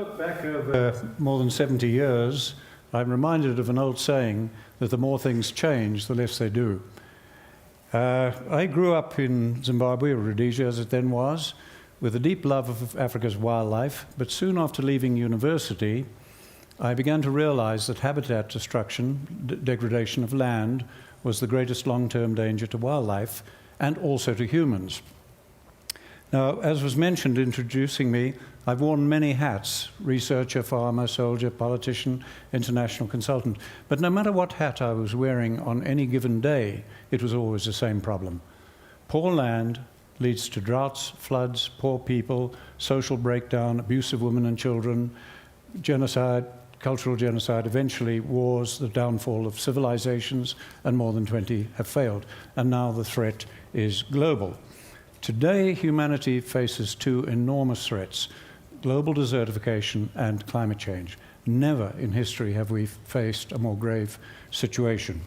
look back over more than 70 years, I'm reminded of an old saying that the more things change, the less they do. I grew up in Zimbabwe, or Rhodesia as it then was, with a deep love of Africa's wildlife, but soon after leaving university, I began to realize that habitat destruction, degradation of land, was the greatest long-term danger to wildlife and also to humans. Now, as was mentioned introducing me, I've worn many hats: researcher, farmer, soldier, politician, international consultant. But no matter what hat I was wearing on any given day, it was always the same problem. Poor land leads to droughts, floods, poor people, social breakdown, abuse of women and children, genocide, cultural genocide, eventually wars, the downfall of civilizations, and more than 20 have failed. And now the threat is global. Today, humanity faces two enormous threats: global desertification and climate change. Never in history have we faced a more grave situation.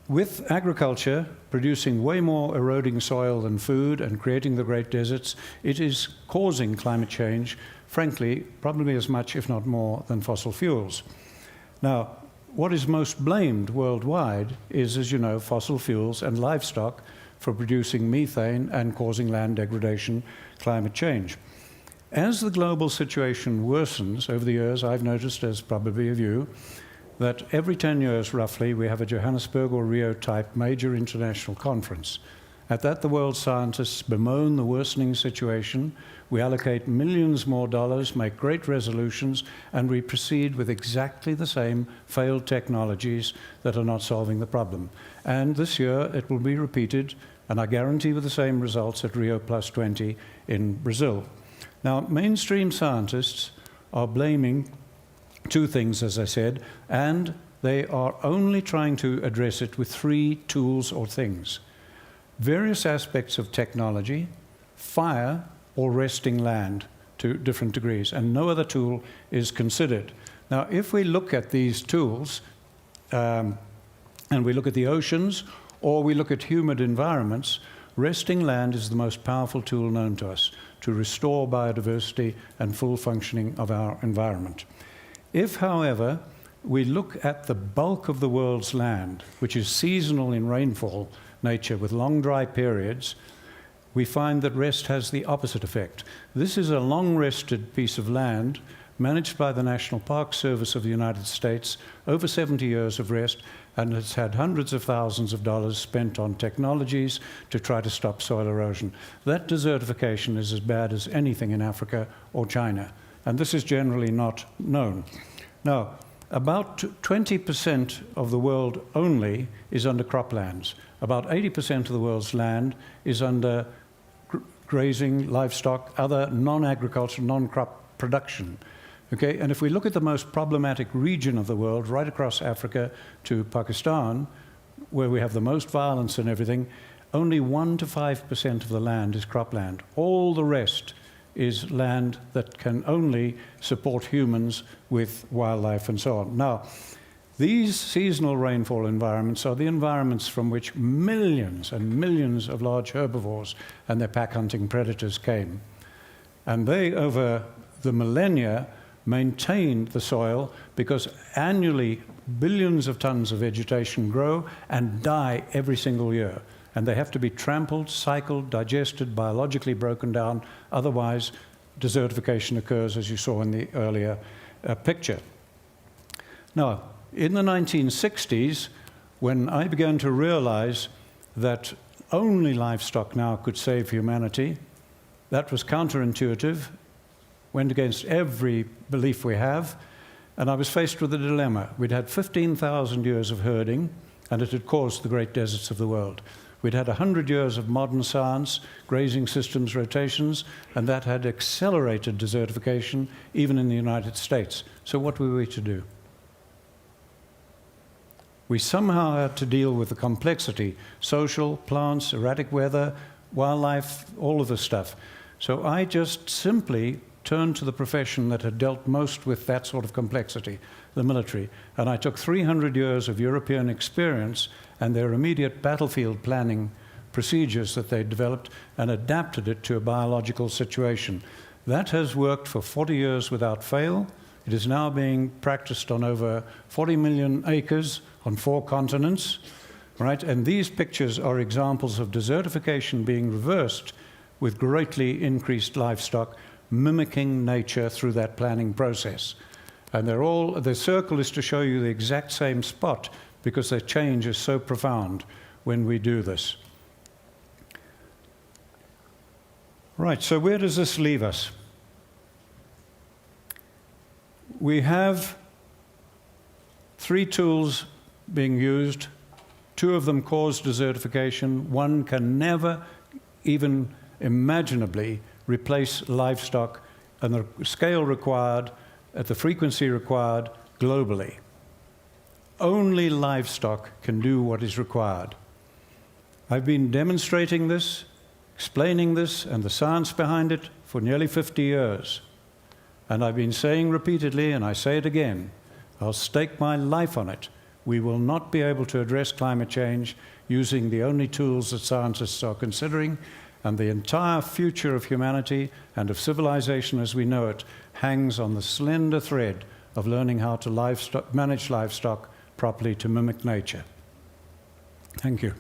With agriculture producing way more eroding soil than food and creating the great deserts, it is causing climate change, frankly, probably as much, if not more, than fossil fuels. Now, what is most blamed worldwide is, as you know, fossil fuels and livestock for producing methane and causing land degradation, climate change. As the global situation worsens over the years, I've noticed, as probably have you, that every 10 years, roughly, we have a Johannesburg or Rio-type major international conference. At that, the world scientists bemoan the worsening situation, we allocate millions more dollars, make great resolutions, and we proceed with exactly the same failed technologies that are not solving the problem. And this year, it will be repeated, and I guarantee with the same results at Rio +20 in Brazil. Now, mainstream scientists are blaming two things, as I said, and they are only trying to address it with three tools or things: various aspects of technology, fire, or resting land to different degrees, and no other tool is considered. Now, if we look at these tools, and we look at the oceans, or we look at humid environments, resting land is the most powerful tool known to us to restore biodiversity and full functioning of our environment. If, however, we look at the bulk of the world's land, which is seasonal in rainfall nature with long dry periods, we find that rest has the opposite effect. This is a long-rested piece of land managed by the National Park Service of the United States, over 70 years of rest, and it's had hundreds of thousands of dollars spent on technologies to try to stop soil erosion. That desertification is as bad as anything in Africa or China, and this is generally not known. Now, about 20% of the world only is under croplands. About 80% of the world's land is under grazing, livestock, other non-agriculture, non-crop production. Okay, and if we look at the most problematic region of the world, right across Africa to Pakistan, where we have the most violence and everything, only 1 to 5% of the land is cropland. All the rest is land that can only support humans with wildlife and so on. Now, these seasonal rainfall environments are the environments from which millions and millions of large herbivores and their pack-hunting predators came. And they, over the millennia, maintained the soil because annually billions of tons of vegetation grow and die every single year. And they have to be trampled, cycled, digested, biologically broken down. Otherwise, desertification occurs, as you saw in the earlier picture. Now, in the 1960s, when I began to realize that only livestock now could save humanity, that was counterintuitive, went against every belief we have, and I was faced with a dilemma. We'd had 15,000 years of herding, and it had caused the great deserts of the world. We'd had 100 years of modern science, grazing systems, rotations, and that had accelerated desertification, even in the United States. So what were we to do? We somehow had to deal with the complexity: social, plants, erratic weather, wildlife, all of this stuff. So I just simply turned to the profession that had dealt most with that sort of complexity, the military. And I took 300 years of European experience and their immediate battlefield planning procedures that they developed and adapted it to a biological situation. That has worked for 40 years without fail. It is now being practiced on over 40 million acres on 4 continents, right? And these pictures are examples of desertification being reversed with greatly increased livestock, mimicking nature through that planning process. And the circle is to show you the exact same spot because the change is so profound when we do this. Right, so where does this leave us? We have 3 tools being used. 2 of them cause desertification. 1 can never even imaginably replace livestock and the scale required at the frequency required globally. Only livestock can do what is required. I've been demonstrating this, explaining this and the science behind it for nearly 50 years. And I've been saying repeatedly, and I say it again, I'll stake my life on it. We will not be able to address climate change using the only tools that scientists are considering, and the entire future of humanity and of civilization as we know it hangs on the slender thread of learning how to manage livestock properly to mimic nature. Thank you.